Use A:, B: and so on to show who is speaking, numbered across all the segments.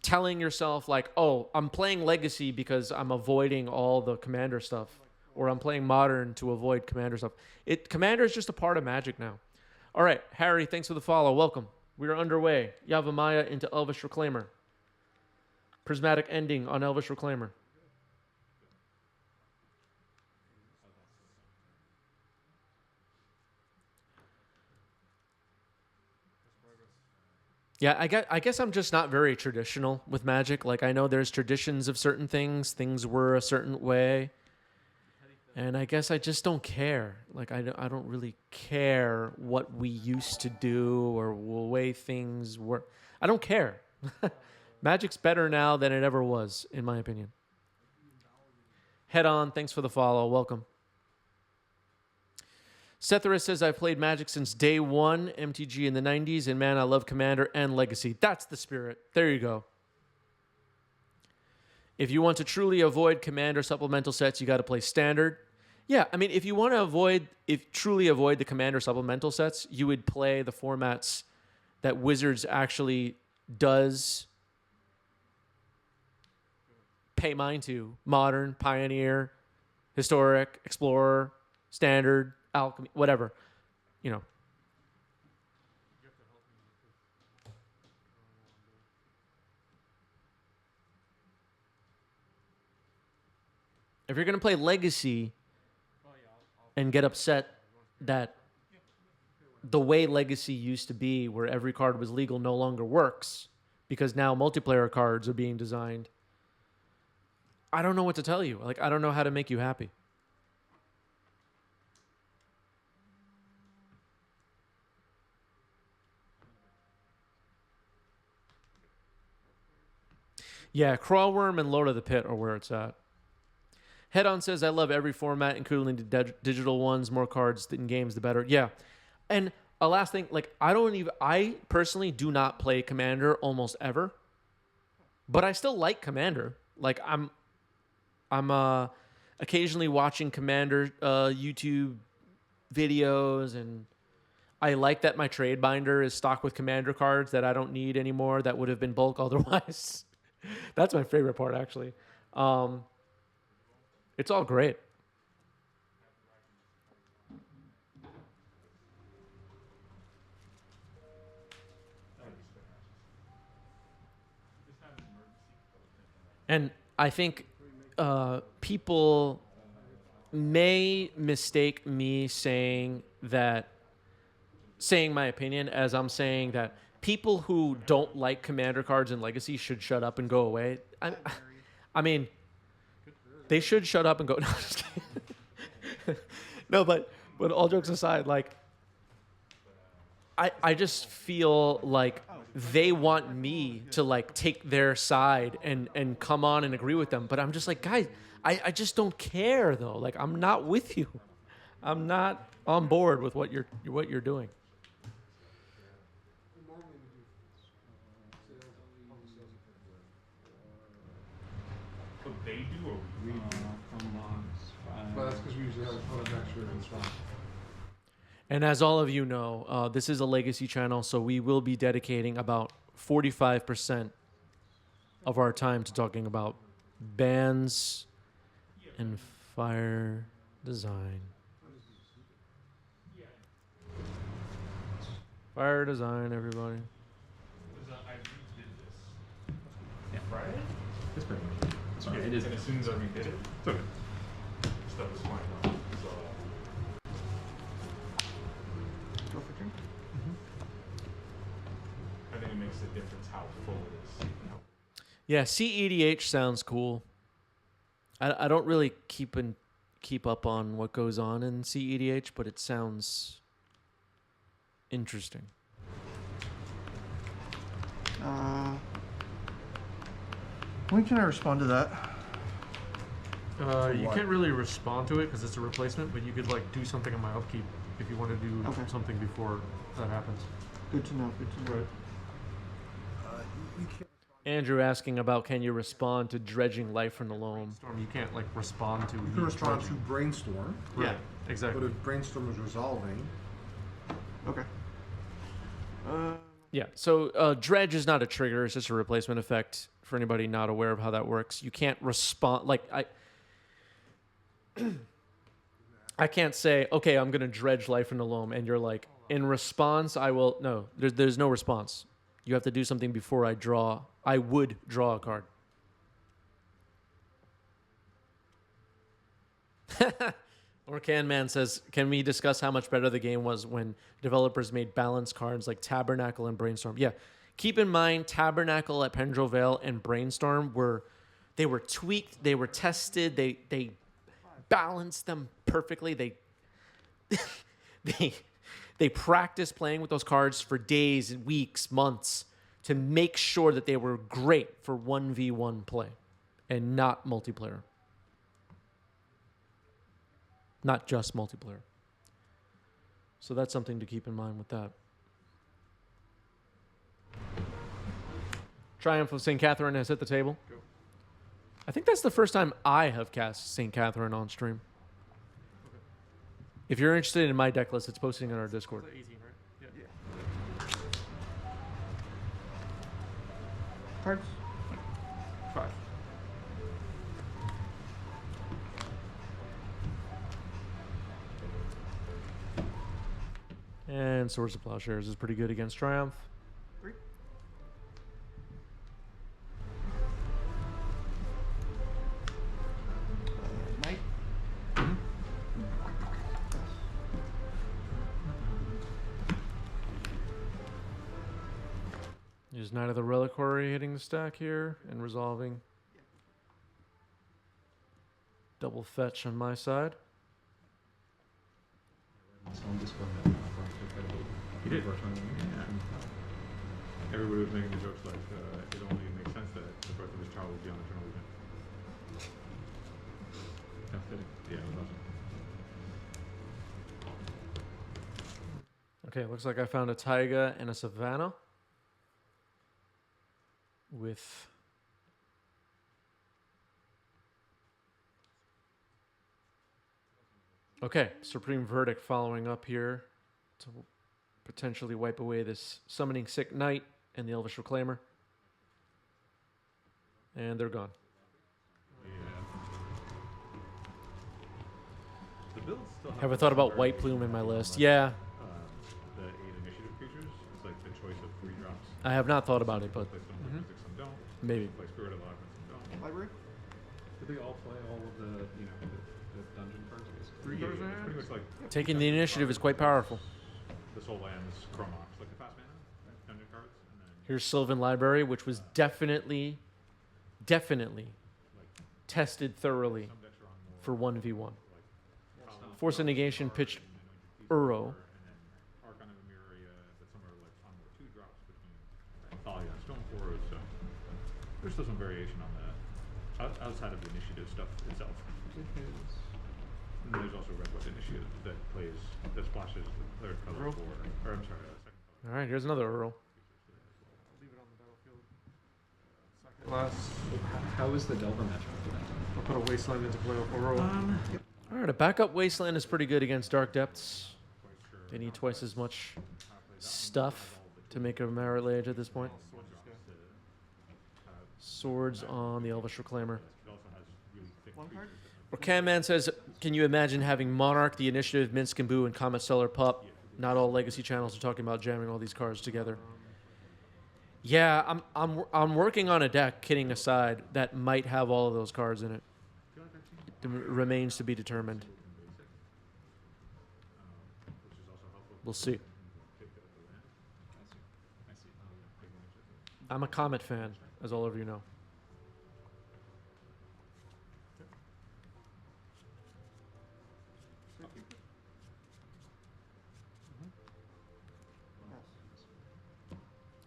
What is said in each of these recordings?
A: telling yourself like, oh, I'm playing Legacy because I'm avoiding all the Commander stuff, or I'm playing Modern to avoid Commander stuff. Commander is just a part of Magic now. All right, Harry, thanks for the follow. Welcome. We are underway. Yavimaya into Elvish Reclaimer. Prismatic ending on Elvish Reclaimer. Yeah, I guess I'm just not very traditional with Magic. Like, I know there's traditions of certain things. Things were a certain way. And I guess I just don't care. Like, I don't really care what we used to do or the way things were. I don't care. Magic's better now than it ever was, in my opinion. Head on. Thanks for the follow. Welcome. Setherus says, I've played Magic since day one, MTG in the 90s, and man, I love Commander and Legacy. That's the spirit. There you go. If you want to truly avoid Commander supplemental sets, you got to play Standard. Yeah, I mean, if you want to truly avoid the Commander supplemental sets, you would play the formats that Wizards actually does pay mind to. Modern, Pioneer, Historic, Explorer, Standard, Alchemy, whatever, you know. If you're going to play Legacy and get upset that the way Legacy used to be, where every card was legal, no longer works because now multiplayer cards are being designed, I don't know what to tell you. Like, I don't know how to make you happy. Yeah, Crawlworm and Lord of the Pit are where it's at. Head-On says, I love every format, including the digital ones. More cards in games, the better. Yeah. And a last thing, like, I personally do not play Commander almost ever. But I still like Commander. Like, I'm occasionally watching Commander YouTube videos, and I like that my trade binder is stocked with Commander cards that I don't need anymore that would have been bulk otherwise. That's my favorite part, actually. It's all great. And I think people may mistake me saying my opinion as I'm saying that people who don't like Commander cards in Legacy should shut up and go away. I mean, they should shut up and go. No, I'm just kidding. No, but all jokes aside, like, I just feel like they want me to, like, take their side and come on and agree with them. But I'm just like, guys, I just don't care, though. Like, I'm not with you. I'm not on board with what you're doing.
B: They do or we do?
C: Well, that's because we usually have a photo picture and stuff.
A: And as all of you know, this is a Legacy channel, so we will be dedicating about 45% of our time to talking about bands and fire design. Fire design, everybody.
B: I redid this.
D: Yeah.
B: Friday?
D: It's pretty much. Sorry,
B: Yeah,
D: it is.
B: and as soon as I redid it,
D: It's okay.
B: stuff was fine. So
C: Go for drink.
B: I think it makes a difference how full it is.
A: Yeah, CEDH sounds cool. I don't really keep up on what goes on in CEDH, but it sounds interesting.
C: When can I respond to that?
A: You can't really respond to it because it's a replacement, but you could, like, do something in my upkeep if you want to do something before that happens.
C: Good to know. Good to know.
A: Right. Andrew asking about, can you respond to dredging life from the loam? You can't, like, respond to.
C: You can respond to brainstorm.
A: Yeah,
C: But
A: exactly.
C: if brainstorm is resolving. Okay.
A: Yeah. So dredge is not a trigger; it's just a replacement effect. For anybody not aware of how that works, you can't respond like I can't say, okay, I'm gonna dredge life in the loam, and you're like, in response, I will. No, there's no response. You have to do something before I draw. I would draw a card. Orcan Man says, can we discuss how much better the game was when developers made balanced cards like Tabernacle and Brainstorm? Yeah. Keep in mind, Tabernacle at Pendrell Vale and Brainstorm were tweaked, they were tested, they balanced them perfectly. They practiced playing with those cards for days, weeks, months to make sure that they were great for 1v1 play and not multiplayer. Not just multiplayer. So that's something to keep in mind with that. Triumph of St. Catherine has hit the table.
C: Go.
A: I think that's the first time I have cast St. Catherine on stream.
C: Okay.
A: If you're interested in my deck list, it's posting on our Discord.
C: It's 18, right? Yeah.
D: Cards.
C: 5.
A: And Swords of Plowshares is pretty good against Triumph.
C: 3.
D: Knight.
A: Use Knight of the Reliquary hitting the stack here and resolving. Double fetch on my side.
D: Someone Discord that
B: He did.
D: Yeah.
B: Everybody was making the jokes like it only makes sense that the birth of his child would be on the journal weekend.
D: That's fitting.
B: Yeah, it was awesome.
A: Okay, looks like I found a Taiga and a Savannah. With okay, Supreme Verdict following up here to potentially wipe away this Summoning Sick Knight and the Elvish Reclaimer. And they're gone.
B: Yeah. The build still
A: Have I thought about White Plume in my list? Yeah,
B: The 8 initiative creatures. It's like the choice of 3 drops.
A: I have not thought about it, but
B: Play some mystics, some don't.
A: maybe.
B: Play Spirit of Labyrinth, some don't.
C: Library?
D: Did they all play all of the, the dungeon cards?
C: Three
B: Yeah,
C: cards I
B: it's
C: have?
B: pretty much like
A: Taking the initiative is quite powerful.
B: the Soul Lands, Chromox, like the fast mana, right? Dungeon cards, and then
A: Here's Sylvan Library, which was definitely
B: like
A: tested thoroughly
B: some decks are on more
A: for 1v1.
B: like
A: Force of Negation pitched Uro.
B: and then Archon of Emeria, but some are like on more 2 drops between Thalia and Stoneforge, so there's still some variation on that outside of the initiative stuff itself. And then there's also Red White Initiative that splashes the third color
C: Uro?
B: for, or I'm sorry, second color.
A: All right, here's another Earl.
C: Leave it on the battlefield. Second last.
D: How is the Delver matchup for that?
C: I'll put a Wasteland into play with Oro.
A: All right, a backup Wasteland is pretty good against Dark Depths. They need twice as much stuff to make a Merit Lage at this point. Swords on the Elvish Reclaimer.
B: It also has really thick
C: 1 card?
A: Or Man says, can you imagine having Monarch, the Initiative, Minsc and Boo, and Comet Stellar Pup? Not all legacy channels are talking about jamming all these cards together. Yeah, I'm working on a deck, kidding aside, that might have all of those cards in it. It remains to be determined. We'll see.
D: I see.
A: I'm a Comet fan, as all of you know.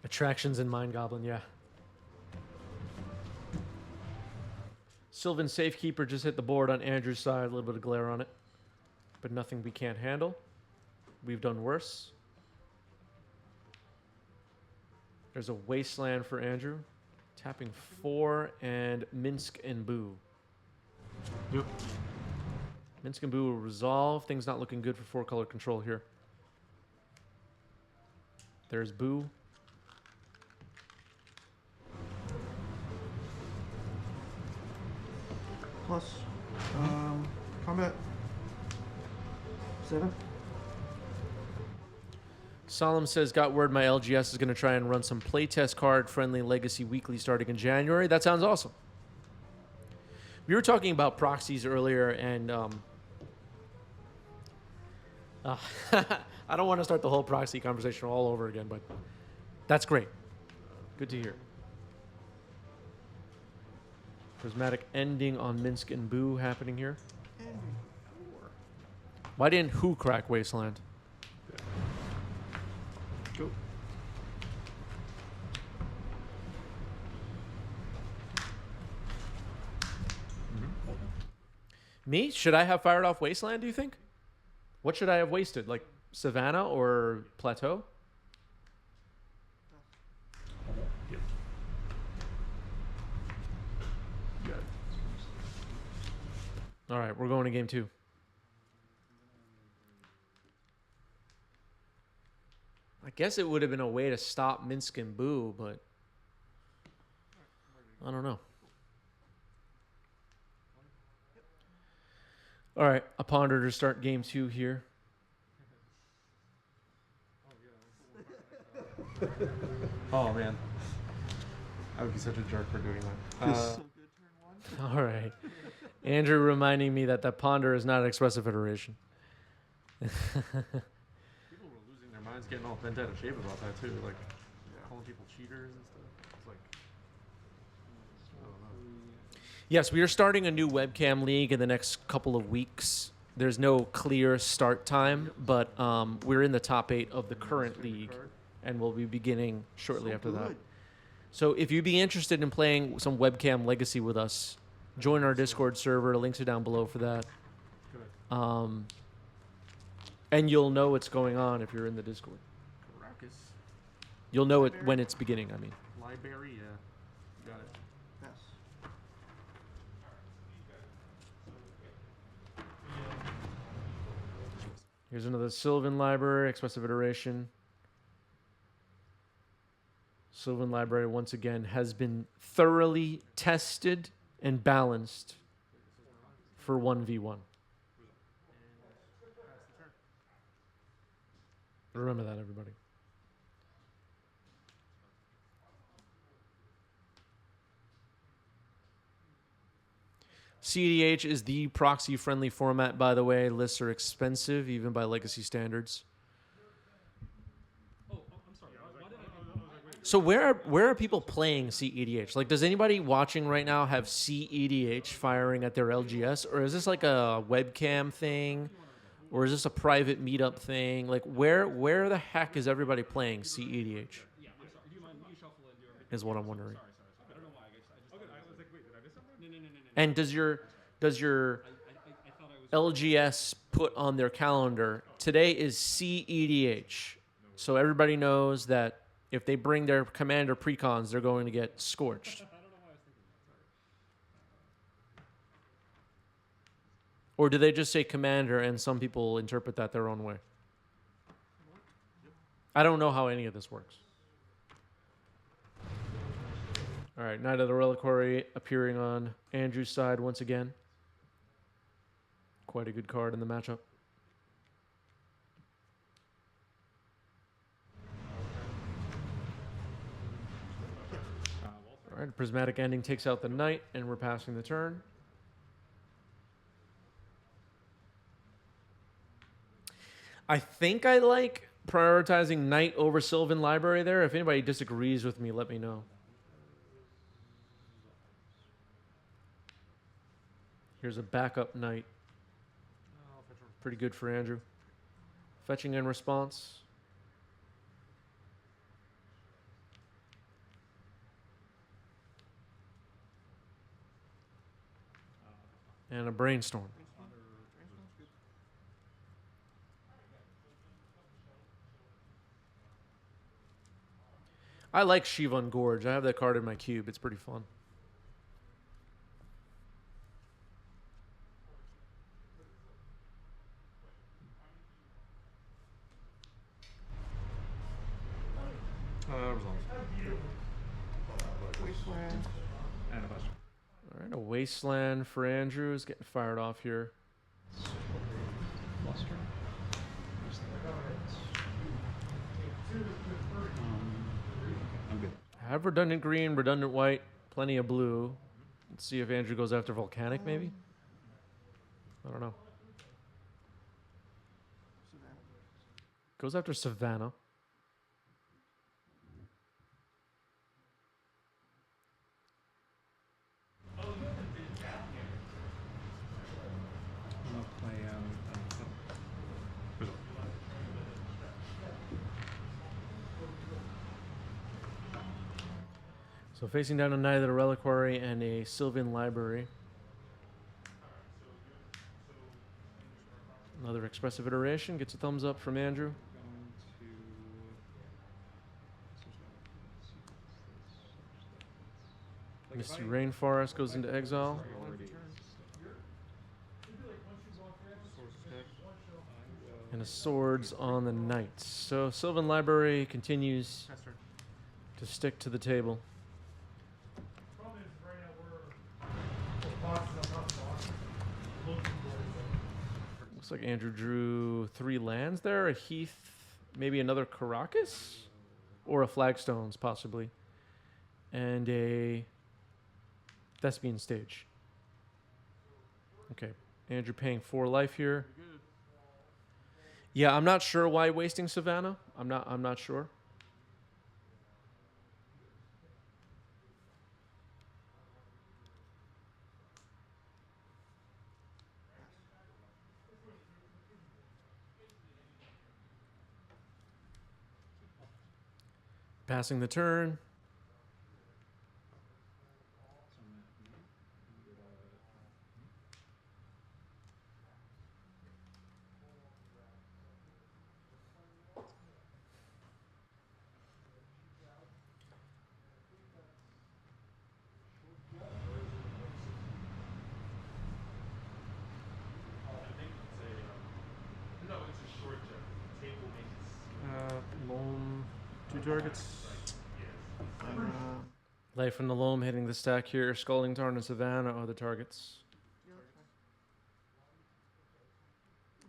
A: Attractions in Mind Goblin, yeah. Sylvan Safekeeper just hit the board on Andrew's side, a little bit of glare on it. But nothing we can't handle. We've done worse. There's a Wasteland for Andrew. Tapping 4 and Minsc and Boo.
C: Yep.
A: Minsc and Boo will resolve. Things not looking good for 4-color control here. There's Boo.
C: plus combat 7.
A: Solemn says, got word my LGS is going to try and run some playtest card-friendly Legacy Weekly starting in January. That sounds awesome. We were talking about proxies earlier, and I don't want to start the whole proxy conversation all over again, but that's great. Good to hear. Prismatic ending on Minsc and Boo happening here. Why didn't Who crack Wasteland?
B: Go.
A: Me? Should I have fired off Wasteland, do you think? What should I have wasted? Like Savannah or Plateau?
B: Yep. Got it.
A: All right, we're going to game 2. I guess it would have been a way to stop Minsc and Boo, but I don't know. All right, a ponder to start game 2 here.
D: Oh man, I would be such a jerk for doing that.
C: so good turn 1.
A: All right. Andrew reminding me that ponder is not an expressive iteration.
D: People were losing their minds, getting all bent out of shape about that too, like calling people cheaters and stuff. It's like, I don't know.
A: Yes, we are starting a new webcam league in the next couple of weeks. There's no clear start time, but we're in the top 8 of the current league, and we'll be beginning shortly after that. So if you'd be interested in playing some webcam Legacy with us, join our Discord server. Links are down below for that.
D: Good.
A: And you'll know what's going on if you're in the Discord.
D: Caracas.
A: You'll know it when it's beginning, I mean.
D: Library, yeah. Got it.
C: Yes.
A: Here's another Sylvan Library, expressive iteration. Sylvan Library, once again, has been thoroughly tested and balanced for 1v1. Remember that, everybody. CEDH is the proxy-friendly format, by the way. Lists are expensive, even by Legacy standards.
D: Oh, I'm sorry. Why did I?
A: So where are people playing CEDH? Like, does anybody watching right now have CEDH firing at their LGS, or is this like a webcam thing, or is this a private meetup thing? Like, where the heck is everybody playing CEDH?
D: Yeah, I'm sorry. Do you mind you shuffle and do everything?
A: Is what I'm wondering.
D: Sorry. I don't know why. I just
B: Okay, I was like, wait, did I miss something?
D: no.
A: And does your
D: I thought I was.
A: LGS put on their calendar today is CEDH, so everybody knows that if they bring their commander precons, they're going to get scorched.
D: I don't know why I was thinking that. Sorry.
A: Or do they just say commander and some people interpret that their own way? I don't know how any of this works. All right, Knight of the Reliquary appearing on Andrew's side once again. Quite a good card in the matchup. All right, Prismatic Ending takes out the Knight, and we're passing the turn. I think I like prioritizing Knight over Sylvan Library there. If anybody disagrees with me, let me know. Here's a backup Knight. Pretty good for Andrew. Fetching in response. And a Brainstorm. I like Shivan Gorge. I have that card in my cube. It's pretty fun.
C: Wasteland.
B: And a question.
A: All Alright, a wasteland for Andrew is getting fired off here.
E: Fluster. Just I'm good.
A: Have redundant green, redundant white, plenty of blue. Let's see if Andrew goes after volcanic, maybe? I don't know. Goes after Savannah.
E: I'm gonna play
A: So facing down a Naya the Reliquary and a Sylvan Library. Another expressive iteration gets a thumbs up from Andrew. Misty Rainforest goes into exile. And a swords on the knights. So Sylvan Library continues to stick to the table. Looks like Andrew drew 3 lands there. A Heath, maybe another Caracas? Or a Flagstones, possibly. And a Thespian Stage. Okay, Andrew paying 4 life here. Yeah, I'm not sure why wasting Savannah. I'm not sure. Passing the turn.
D: Loam, 2 targets.
A: Life from the Loam hitting the stack here. Scalding Tarn and Savannah are the targets.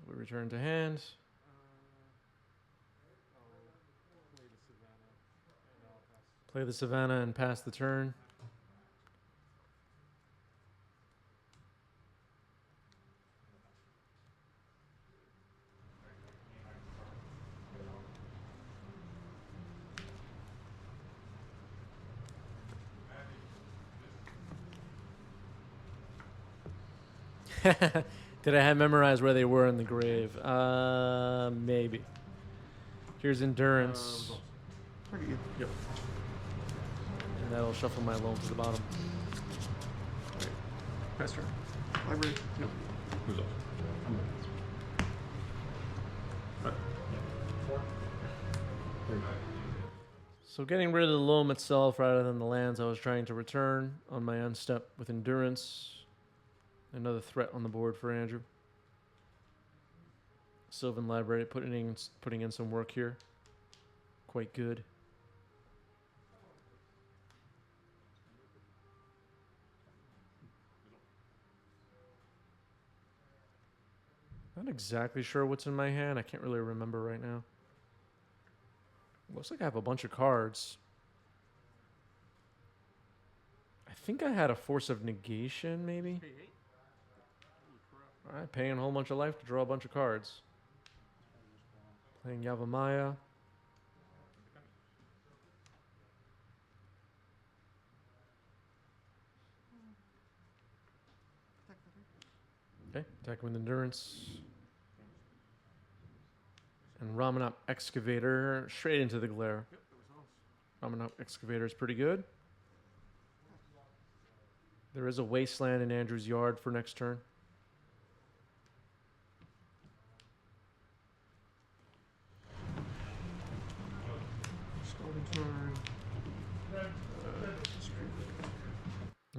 A: We return to hand. Play the Savannah and pass the turn. Did I have memorized where they were in the grave? Maybe. Here's Endurance.
D: Yep.
A: And that'll shuffle my loam to the bottom.
D: Pass turn. Library. Yep.
B: Who's off?
A: So getting rid of the loam itself rather than the lands I was trying to return on my unstep with Endurance. Another threat on the board for Andrew. Sylvan Library putting in some work here. Quite good. Not exactly sure what's in my hand. I can't really remember right now. Looks like I have a bunch of cards. I think I had a Force of Negation, maybe. All right, paying a whole bunch of life to draw a bunch of cards. Playing Yavimaya. Okay, attack with Endurance. And Ramanop Excavator straight into the glare. Ramanop Excavator is pretty good. There is a Wasteland in Andrew's yard for next turn.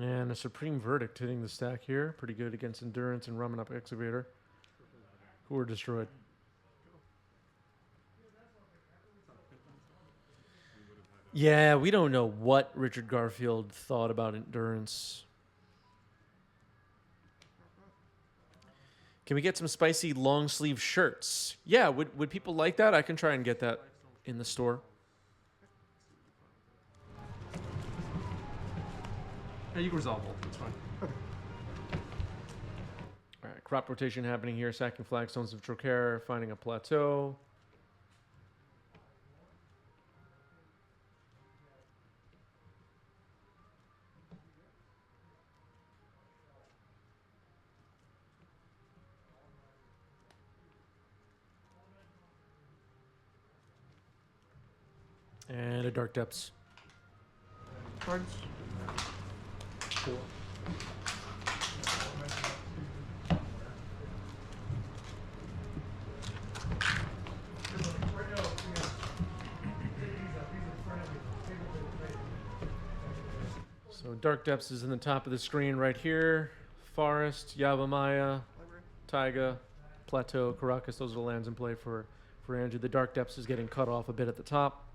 A: And a Supreme Verdict hitting the stack here. Pretty good against Endurance and Ramanop Excavator, who were destroyed. Yeah, we don't know what Richard Garfield thought about Endurance. Can we get some spicy long sleeve shirts? Yeah, would people like that? I can try and get that in the store.
D: Yeah, you can resolve both. It's fine.
A: All right, crop rotation happening here. Sacking flagstones of Trocaire, finding a plateau. And a Dark Depths.
C: Cards. 4.
A: So Dark Depths is in the top of the screen right here. Forest, Yavimaya, Taiga, Plateau, Caracas. Those are the lands in play for Andrew. The Dark Depths is getting cut off a bit at the top.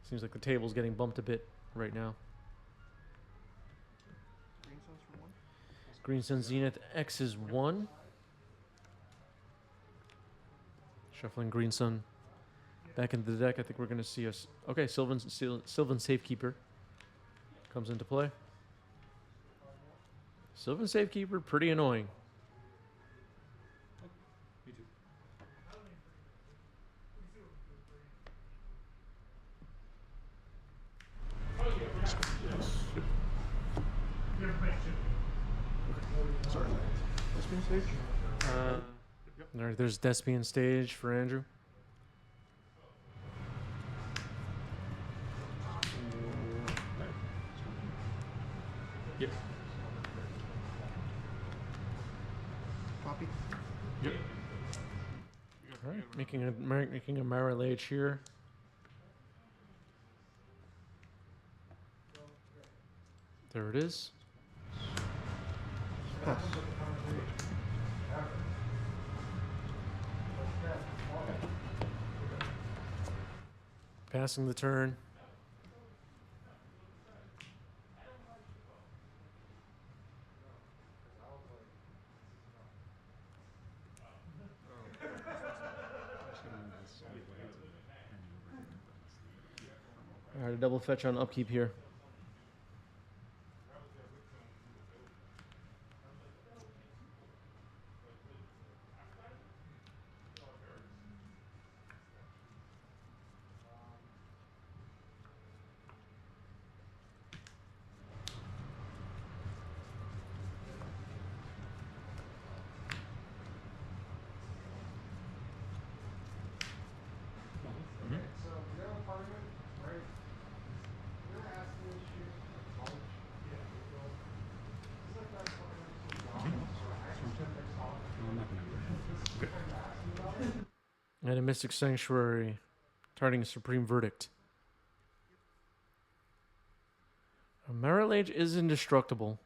A: Seems like the table's getting bumped a bit right now.
C: Green Suns for 1.
A: Green Sun Zenith X is 1. Shuffling Green Sun back into the deck. I think we're going to see us. Okay, Sylvan Safekeeper comes into play. Sylvan Safekeeper, pretty annoying.
B: Me too.
C: Sorry. Let's be stage.
A: All right, there's Despian Stage for Andrew.
B: Yep.
C: Copy.
B: Yep.
A: All right, making a Marilage here. There it is.
C: Pass.
A: Passing the turn. All right, a double fetch on upkeep here. And a Mystic Sanctuary, targeting a Supreme Verdict. A Marilage is indestructible.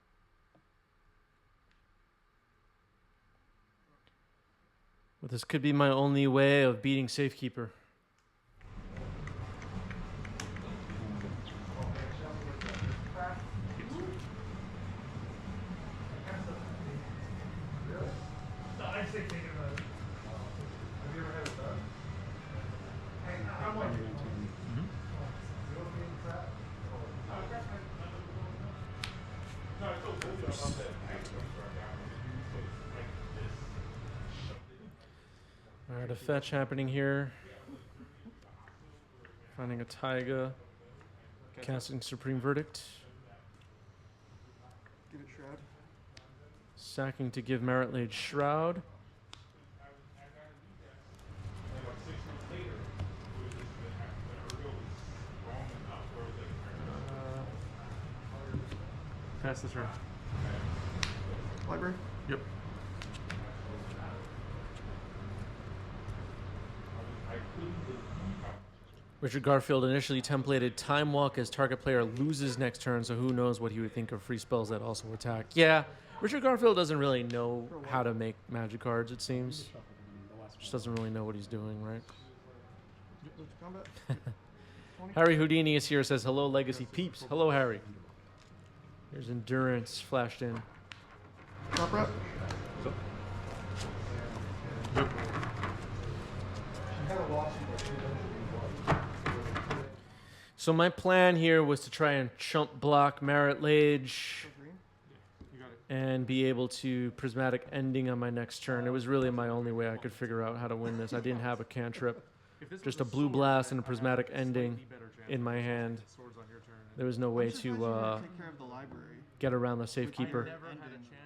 A: But this could be my only way of beating Safekeeper. Alright, a fetch happening here. Finding a Taiga. Casting Supreme Verdict.
C: Give it Shroud.
A: Sacking to give Marilage Shroud.
D: Pass the turn.
C: Library.
D: Yep.
A: Richard Garfield initially templated Time Walk as target player loses next turn, so who knows what he would think of free spells that also attack. Yeah, Richard Garfield doesn't really know how to make magic cards, it seems. Just doesn't really know what he's doing, right?
C: Move to combat.
A: Harry Houdini is here, says, hello, Legacy peeps. Hello, Harry. There's Endurance flashed in.
C: Top rep.
B: So,
D: Yep.
A: So my plan here was to try and chump block Marit Lage
D: You got it.
A: and be able to prismatic ending on my next turn. It was really my only way I could figure out how to win this. I didn't have a cantrip.
D: If this
A: Just
D: was
A: a blue
D: sword,
A: blast
D: then
A: and a
D: I'd
A: prismatic
D: have a
A: ending
D: slightly better chance
A: in
D: of
A: my
D: resolving
A: hand.
D: the swords on your turn.
A: There was no way to
F: take care of the library.
A: get around the
D: I
A: safekeeper.
D: never had a chance